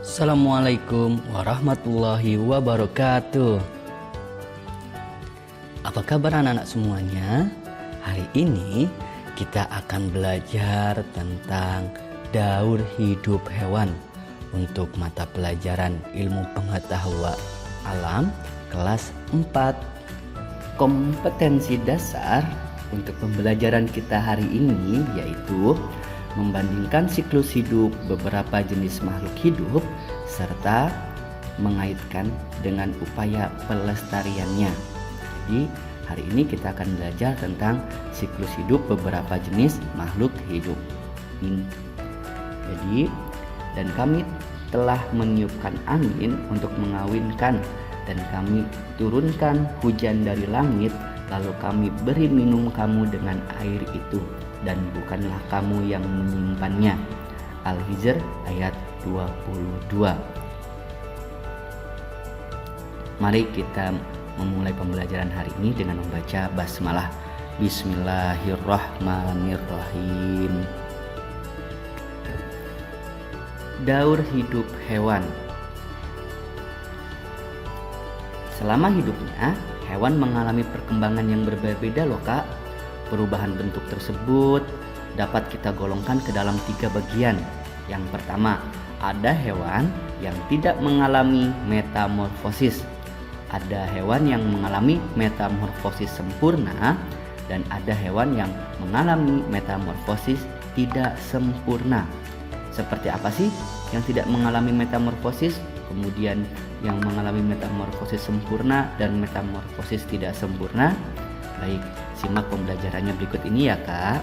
Assalamualaikum warahmatullahi wabarakatuh. Apa kabar anak-anak semuanya? Hari ini kita akan belajar tentang daur hidup hewan untuk mata pelajaran ilmu pengetahuan alam kelas 4. Kompetensi dasar untuk pembelajaran kita hari ini yaitu membandingkan siklus hidup beberapa jenis makhluk hidup serta mengaitkan dengan upaya pelestariannya. Jadi hari ini kita akan belajar tentang siklus hidup beberapa jenis makhluk hidup. Jadi dan kami telah meniupkan angin untuk mengawinkan dan kami turunkan hujan dari langit, lalu kami beri minum kamu dengan air itu, dan bukanlah kamu yang menyimpannya. Al-Hijr ayat 22. Mari kita memulai pembelajaran hari ini dengan membaca basmalah. Bismillahirrahmanirrahim. Daur hidup hewan. Selama hidupnya, hewan mengalami perkembangan yang berbeda-beda loh kak. Perubahan bentuk tersebut dapat kita golongkan ke dalam 3 bagian. Yang pertama, ada hewan yang tidak mengalami metamorfosis. Ada hewan yang mengalami metamorfosis sempurna dan ada hewan yang mengalami metamorfosis tidak sempurna. Seperti apa sih yang tidak mengalami metamorfosis, kemudian yang mengalami metamorfosis sempurna dan metamorfosis tidak sempurna? Baik, simak pembelajarannya berikut ini ya kak.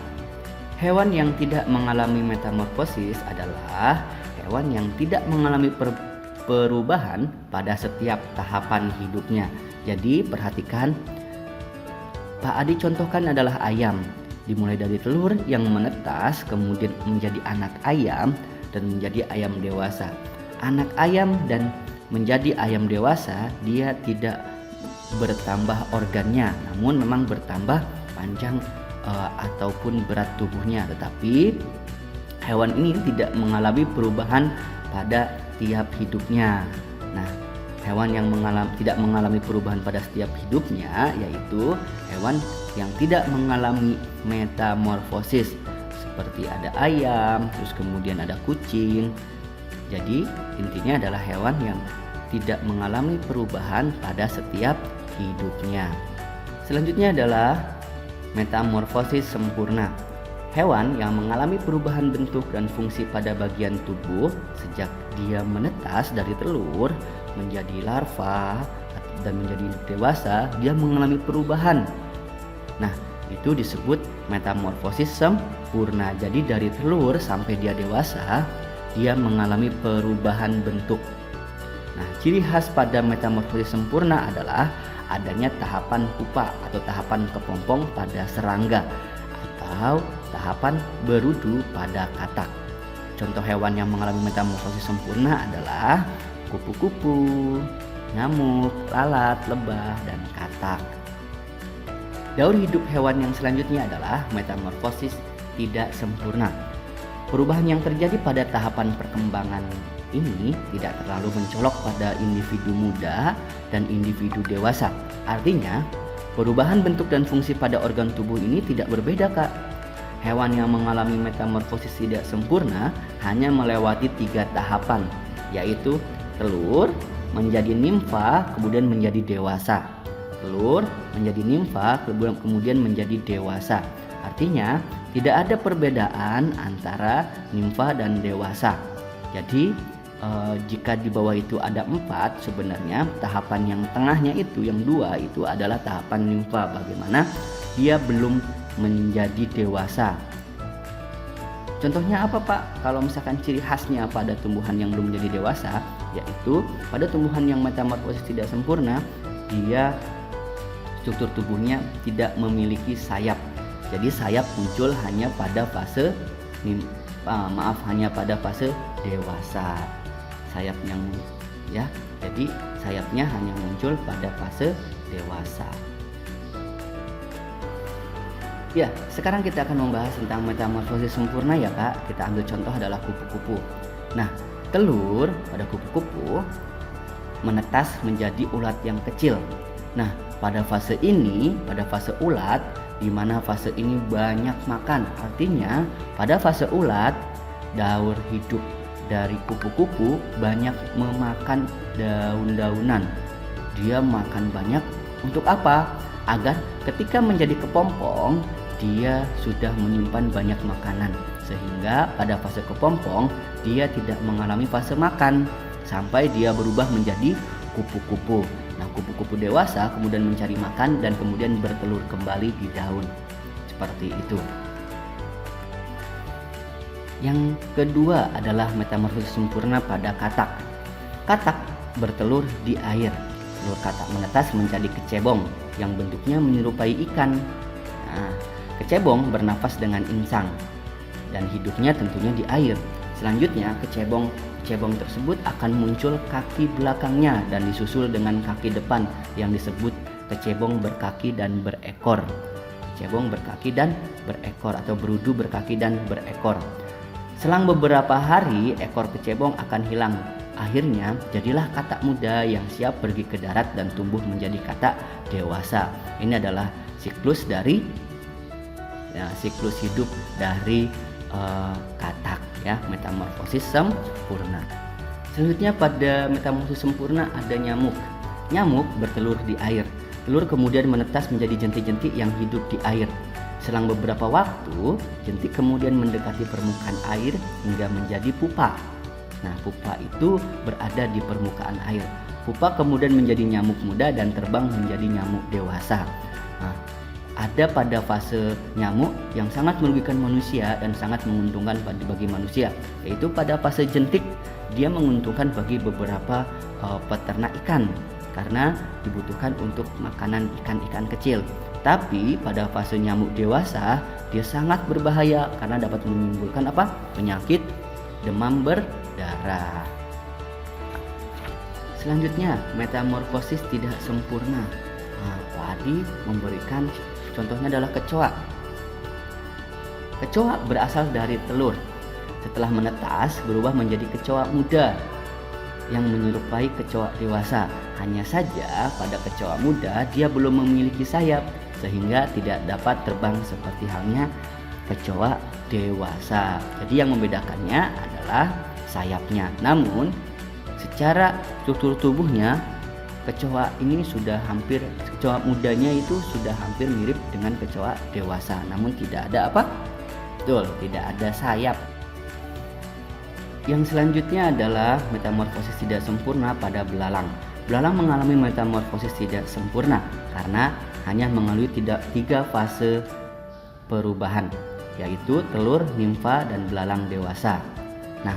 Hewan yang tidak mengalami metamorfosis adalah hewan yang tidak mengalami perubahan pada setiap tahapan hidupnya. Jadi perhatikan, Pak Adi contohkan adalah ayam. Dimulai dari telur yang menetas, kemudian menjadi anak ayam dan menjadi ayam dewasa. Anak ayam dan menjadi ayam dewasa, dia tidak bertambah organnya, namun memang bertambah panjang ataupun berat tubuhnya. Tetapi hewan ini tidak mengalami perubahan pada tiap hidupnya. Nah, hewan yang tidak mengalami perubahan pada setiap hidupnya yaitu hewan yang tidak mengalami metamorfosis, seperti ada ayam, terus kemudian ada kucing. Jadi intinya adalah hewan yang tidak mengalami perubahan pada setiap hidupnya. Selanjutnya adalah metamorfosis sempurna. Hewan yang mengalami perubahan bentuk dan fungsi pada bagian tubuh sejak dia menetas dari telur menjadi larva dan menjadi dewasa, dia mengalami perubahan. Nah, itu disebut metamorfosis sempurna. Jadi dari telur sampai dia dewasa, dia mengalami perubahan bentuk. Nah, ciri khas pada metamorfosis sempurna adalah adanya tahapan pupa atau tahapan kepompong pada serangga atau tahapan berudu pada katak. Contoh hewan yang mengalami metamorfosis sempurna adalah kupu-kupu, nyamuk, lalat, lebah, dan katak. Daur hidup hewan yang selanjutnya adalah metamorfosis tidak sempurna. Perubahan yang terjadi pada tahapan perkembangan ini tidak terlalu mencolok pada individu muda dan individu dewasa. Artinya, perubahan bentuk dan fungsi pada organ tubuh ini tidak berbeda kak. Hewan yang mengalami metamorfosis tidak sempurna hanya melewati 3 tahapan, yaitu telur menjadi nimfa kemudian menjadi dewasa. Telur menjadi nimfa kemudian menjadi dewasa. Artinya tidak ada perbedaan antara nimfa dan dewasa. Jadi jika di bawah itu ada 4, sebenarnya tahapan yang tengahnya itu, yang 2 itu adalah tahapan nimfa. Bagaimana dia belum menjadi dewasa. Contohnya apa Pak? Kalau misalkan ciri khasnya pada tumbuhan yang belum menjadi dewasa, yaitu pada tumbuhan yang metamorfosis tidak sempurna, dia struktur tubuhnya tidak memiliki sayap. Jadi sayap muncul hanya pada fase hanya pada fase dewasa. Sayapnya jadi sayapnya hanya muncul pada fase dewasa. Ya, sekarang kita akan membahas tentang metamorfosis sempurna ya Kak. Kita ambil contoh adalah kupu-kupu. Nah, Telur pada kupu-kupu menetas menjadi ulat yang kecil. Nah, pada fase ini, pada fase ulat, di mana fase ini banyak makan. Artinya, pada fase ulat, daur hidup dari kupu-kupu banyak memakan daun-daunan. Dia makan banyak untuk apa? Agar ketika menjadi kepompong, dia sudah menyimpan banyak makanan. Sehingga pada fase kepompong, dia tidak mengalami fase makan sampai dia berubah menjadi kupu-kupu. Nah, kupu-kupu dewasa kemudian mencari makan dan kemudian bertelur kembali di daun. Seperti itu. Yang kedua adalah metamorfosis sempurna pada katak. Katak bertelur di air. Telur katak menetas menjadi kecebong yang bentuknya menyerupai ikan. Nah, kecebong bernafas dengan insang dan hidupnya tentunya di air. Selanjutnya kecebong tersebut akan muncul kaki belakangnya dan disusul dengan kaki depan yang disebut kecebong berkaki dan berekor. Kecebong berkaki dan berekor atau berudu berkaki dan berekor. Selang beberapa hari ekor kecebong akan hilang. Akhirnya jadilah katak muda yang siap pergi ke darat dan tumbuh menjadi katak dewasa. Ini adalah siklus hidup dari katak, ya, metamorfosis sempurna. Selanjutnya pada metamorfosis sempurna ada nyamuk. Nyamuk bertelur di air. Telur kemudian menetas menjadi jentik-jentik yang hidup di air. Selang beberapa waktu, jentik kemudian mendekati permukaan air hingga menjadi pupa. Nah, pupa itu berada di permukaan air. Pupa kemudian menjadi nyamuk muda dan terbang menjadi nyamuk dewasa. Nah, ada pada fase nyamuk yang sangat merugikan manusia dan sangat menguntungkan bagi manusia, yaitu pada fase jentik. Dia menguntungkan bagi beberapa peternak ikan karena dibutuhkan untuk makanan ikan-ikan kecil. Tapi pada fase nyamuk dewasa dia sangat berbahaya karena dapat menimbulkan penyakit demam berdarah. Selanjutnya, metamorfosis tidak sempurna. Wadi memberikan contohnya adalah kecoa. Kecoa berasal dari telur. Setelah menetas berubah menjadi kecoa muda yang menyerupai kecoa dewasa. Hanya saja pada kecoa muda dia belum memiliki sayap sehingga tidak dapat terbang seperti halnya kecoa dewasa. Jadi yang membedakannya adalah sayapnya. Namun secara struktur tubuhnya kecoa mudanya itu sudah hampir mirip dengan kecoa dewasa, namun tidak ada tidak ada sayap. Yang selanjutnya adalah metamorfosis tidak sempurna pada belalang. Belalang mengalami metamorfosis tidak sempurna karena hanya mengalami tiga fase perubahan, yaitu telur, nimfa, dan belalang dewasa. Nah,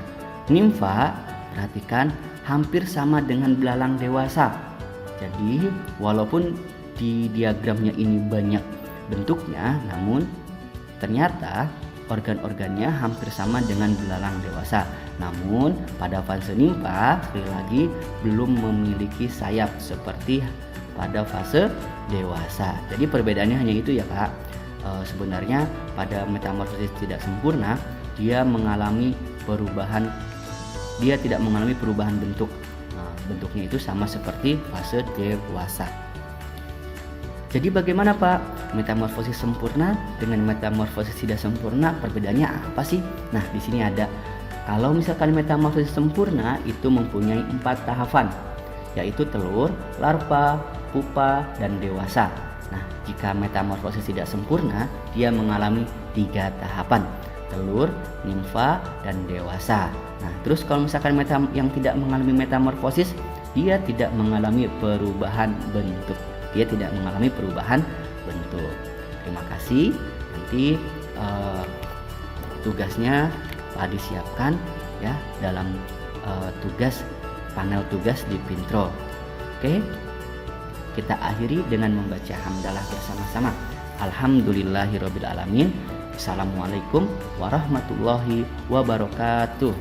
nimfa, perhatikan, hampir sama dengan belalang dewasa. Jadi walaupun di diagramnya ini banyak bentuknya, namun ternyata organ-organnya hampir sama dengan belalang dewasa. Namun pada fase nimfa sekali lagi belum memiliki sayap seperti pada fase dewasa. Jadi perbedaannya hanya itu ya Kak. Sebenarnya pada metamorfosis tidak sempurna dia tidak mengalami perubahan bentuk. Bentuknya itu sama seperti fase dewasa. Jadi bagaimana Pak metamorfosis sempurna dengan metamorfosis tidak sempurna, perbedaannya apa sih? Nah, di sini ada. Kalau misalkan metamorfosis sempurna itu mempunyai 4 tahapan, yaitu telur, larva, pupa, dan dewasa. Nah, jika metamorfosis tidak sempurna, dia mengalami 3 tahapan, telur, nimfa, dan dewasa. Nah, terus kalau misalkan yang tidak mengalami metamorfosis, dia tidak mengalami perubahan bentuk. Terima kasih. Nanti tugasnya Pak disiapkan ya dalam panel tugas di Pintro. Oke. Kita akhiri dengan membaca hamdalah bersama-sama. Alhamdulillahirabbil alamin. Assalamualaikum warahmatullahi wabarakatuh.